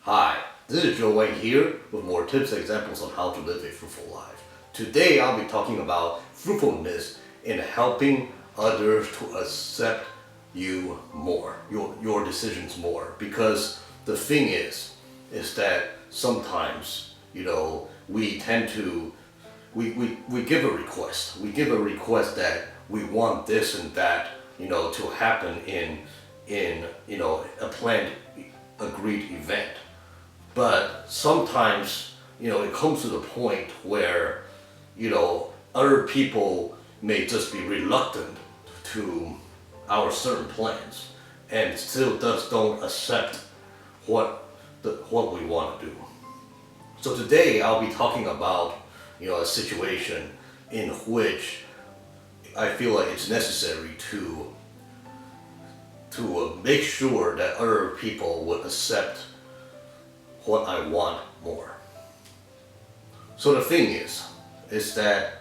Hi, this is Joe Wang here with more tips and examples on how to live a fruitful life. Today I'll be talking about fruitfulness in helping others to accept you more, your decisions more. Because the thing is that sometimes, we tend to, we give a request. We give a request that we want this and that, to happen in a planned, agreed event. But sometimes, it comes to the point where, other people may just be reluctant to our certain plans and still don't accept what we want to do. So today I'll be talking about, a situation in which I feel like it's necessary to make sure that other people would accept what I want more. So the thing is that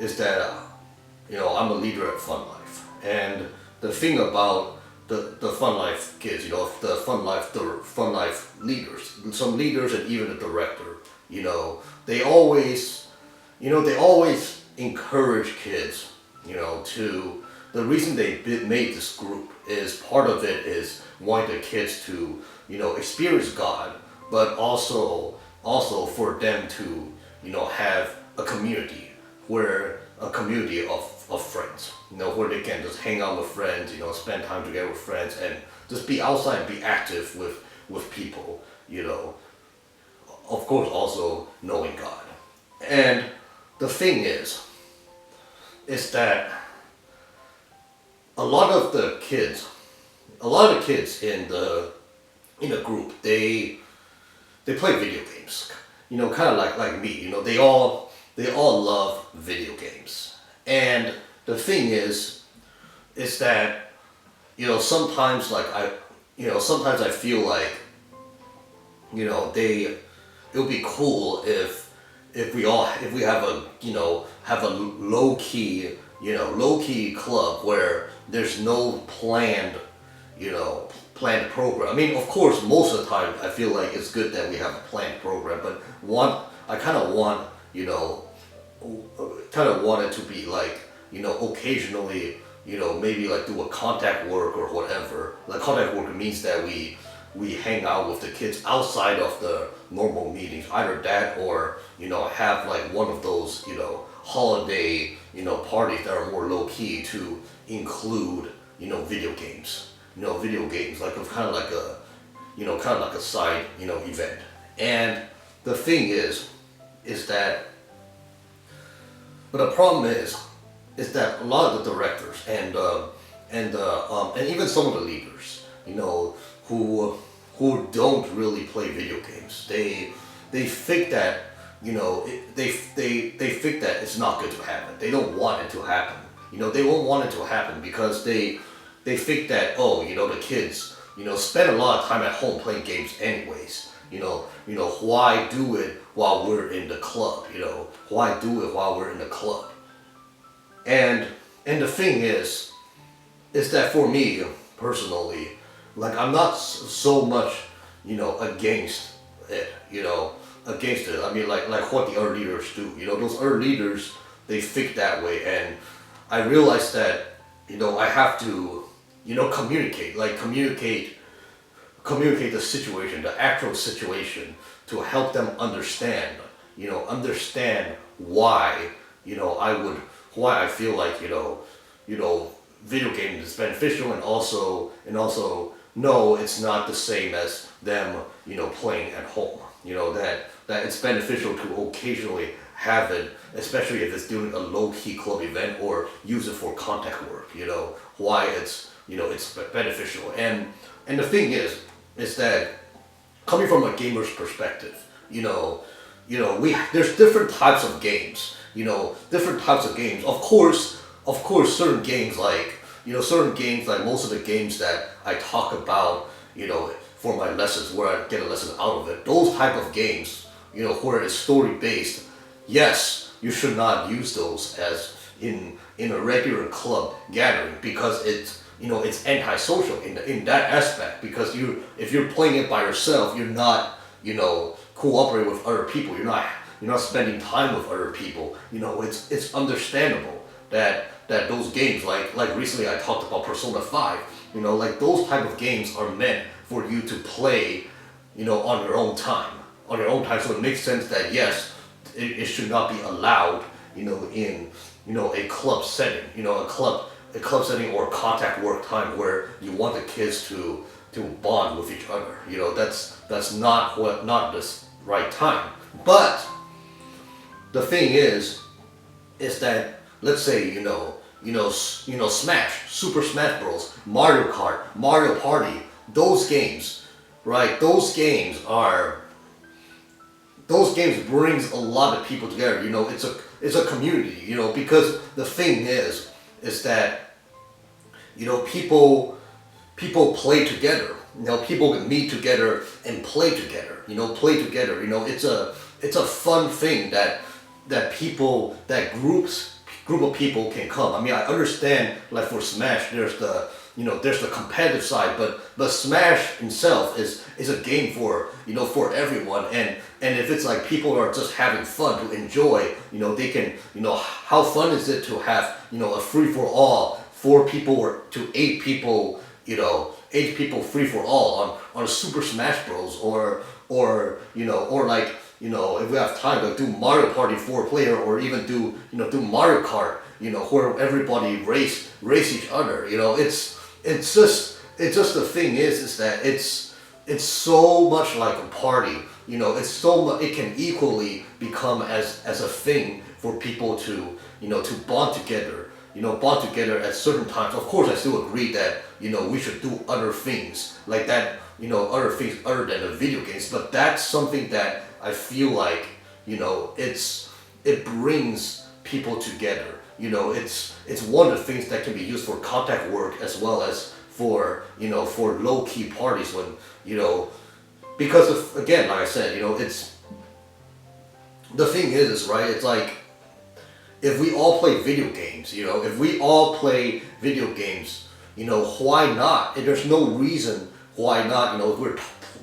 I'm a leader at Fun Life, and the thing about the Fun Life kids, the Fun Life leaders, some leaders and even the director, they always encourage kids, to. The reason they made this group is part of it is wanting the kids to, experience God, but also for them to, have a community of friends, where they can just hang out with friends, spend time together with friends and just be outside and be active with people, of course also knowing God. And the thing is that a lot of the kids in the group, they play video games, kind of like me. They all love video games, and the thing is that sometimes sometimes I feel like it would be cool if we have a low key club where there's no planned program. I mean, of course, most of the time I feel like it's good that we have a planned program, but I kind of want it to be like, occasionally, maybe like do a contact work or whatever. Like contact work means that we hang out with the kids outside of the normal meetings, either that or have like one of those holiday parties that are more low key to include video games, like kind of like a side event. And the thing is that, but the problem is that a lot of the directors and even some of the leaders, who don't really play video games, they think that they think that it's not good to happen. They don't want it to happen. They won't want it to happen because they think that, the kids spend a lot of time at home playing games anyways. Why do it while we're in the club? Why do it while we're in the club? And the thing is that for me personally, like I'm not so much against it. Against it. I mean, like what the other leaders do. Those other leaders, they think that way, and I realized that I have to communicate the situation, the actual situation, to help them understand why why I feel like video games is beneficial, and also no, it's not the same as them playing at home. That it's beneficial to occasionally have it, especially if it's doing a low-key club event, or use it for contact work. Why it's beneficial. And the thing is that coming from a gamer's perspective, there's different types of games. Of course, certain games like most of the games that I talk about, for my lessons, where I get a lesson out of it, those type of games, where it's story based, yes, you should not use those as in a regular club gathering, because it's antisocial in that aspect, because if you're playing it by yourself, you're not, cooperating with other people. You're not spending time with other people. It's understandable that those games, like recently I talked about Persona 5, like those type of games are meant for you to play, on your own time. On your own time, so it makes sense that yes, it should not be allowed, in, a club setting, a club setting or contact work time where you want the kids to bond with each other. That's not the right time. But the thing is that let's say Smash, Super Smash Bros, Mario Kart, Mario Party, those games, right? Those games brings a lot of people together. It's a community. Because the thing is that people play together. People can meet together and play together. Play together. It's a fun thing that group of people can come. I mean, I understand, like for Smash, there's the competitive side, but Smash itself is a game for everyone, and if it's like people are just having fun to enjoy, they can, how fun is it to have a free for all, 4 people or to 8 people, 8 people free for all on a Super Smash Bros, or like, if we have time to do Mario Party 4-player, or even do Mario Kart, where everybody race each other. It's just the thing is that it's so much like a party. It's so much, it can equally become as a thing for people to bond together. Bond together at certain times. Of course, I still agree that we should do other things like that. Other things other than the video games. But that's something that I feel like it brings people together. It's one of the things that can be used for contact work as well as for low key parties when because of, again, like I said, it's the thing is right. It's like if we all play video games, why not? And there's no reason why not.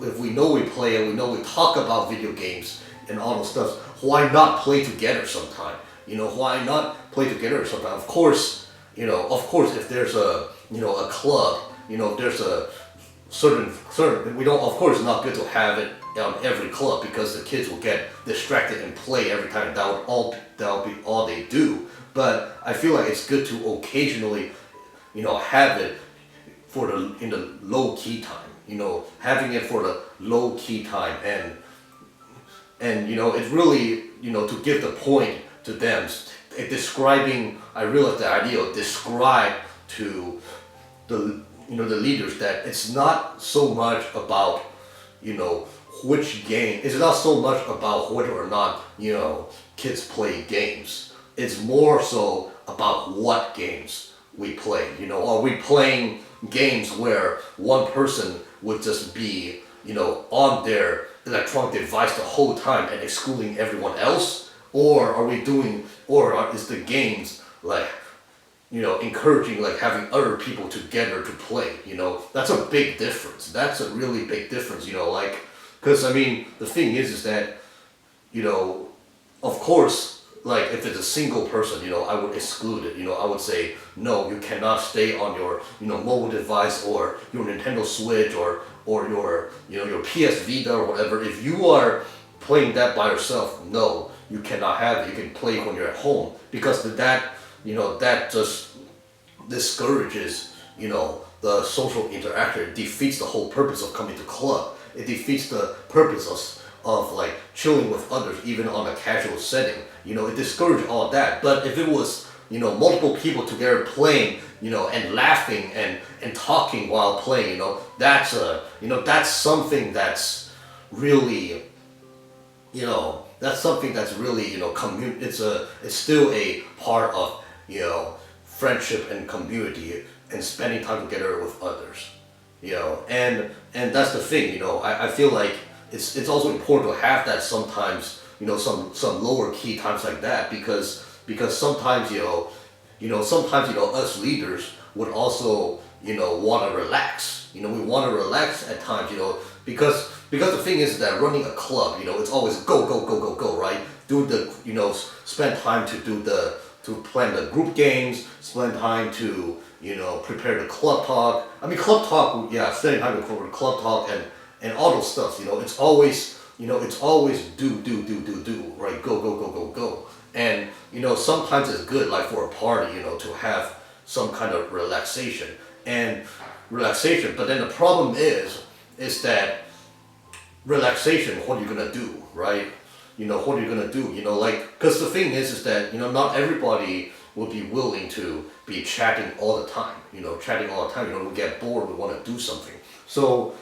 If we know we play and we know we talk about video games and all those stuff, why not play together sometime? Why not play together sometime? Of course, if there's a club, there's a certain, we don't, of course, it's not good to have it on every club because the kids will get distracted and play every time. That'll be all they do. But I feel like it's good to occasionally, have it in the low key time. Having it for the low key time, and it's really to give the point to them, describing. I realize the idea of describe to the the leaders that it's not so much about which game. It's not so much about whether or not kids play games. It's more so about what games we play. Are we playing games where one person would just be on their electronic device the whole time and excluding everyone else, or are we doing, is the games like encouraging, like having other people together to play? That's a big difference. That's a really big difference. Because I mean the thing is that of course, like if it's a single person, I would exclude it. I would say no, you cannot stay on your mobile device or your Nintendo Switch or your your PS Vita or whatever. If you are playing that by yourself, no, you cannot have it. You can play it when you're at home, because that that just discourages the social interaction. It defeats the whole purpose of coming to club. It defeats the purpose of like chilling with others, even on a casual setting. It discourages all that. But if it was multiple people together playing, and laughing and talking while playing, that's that's something that's really that's something that's really it's still a part of friendship and community and spending time together with others. And that's the thing. I feel like it's also important to have that sometimes. Some lower key times like that, because sometimes sometimes us leaders would also want to relax. We want to relax at times, because the thing is that running a club, it's always go, go, go, go, go, right? Do the, spend time to plan the group games, spend time to, prepare the club talk. I mean, club talk, yeah, spending time for club talk and all those stuff, it's always, it's always do, right? Go, go, go, go, go. And, sometimes it's good, like for a party, to have some kind of relaxation. But then the problem is that relaxation, what are you gonna do, right? What are you gonna do? Because the thing is that, not everybody will be willing to be chatting all the time. We get bored, we want to do something. But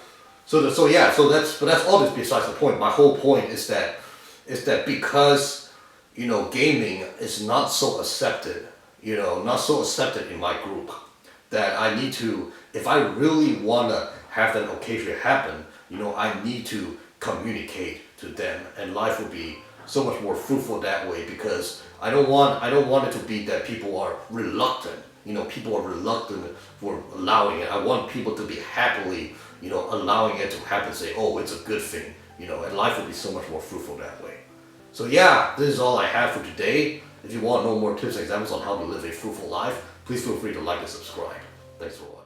that's all this besides the point. My whole point is that because, gaming is not so accepted, in my group, that I need to, if I really want to have that occasion happen, I need to communicate to them, and life will be so much more fruitful that way, because I don't want it to be that people are reluctant. People are reluctant for allowing it. I want people to be happily, allowing it to happen, say, oh, it's a good thing, and life will be so much more fruitful that way. So yeah, this is all I have for today. If you want to know more tips and examples on how to live a fruitful life, please feel free to like and subscribe. Thanks for watching.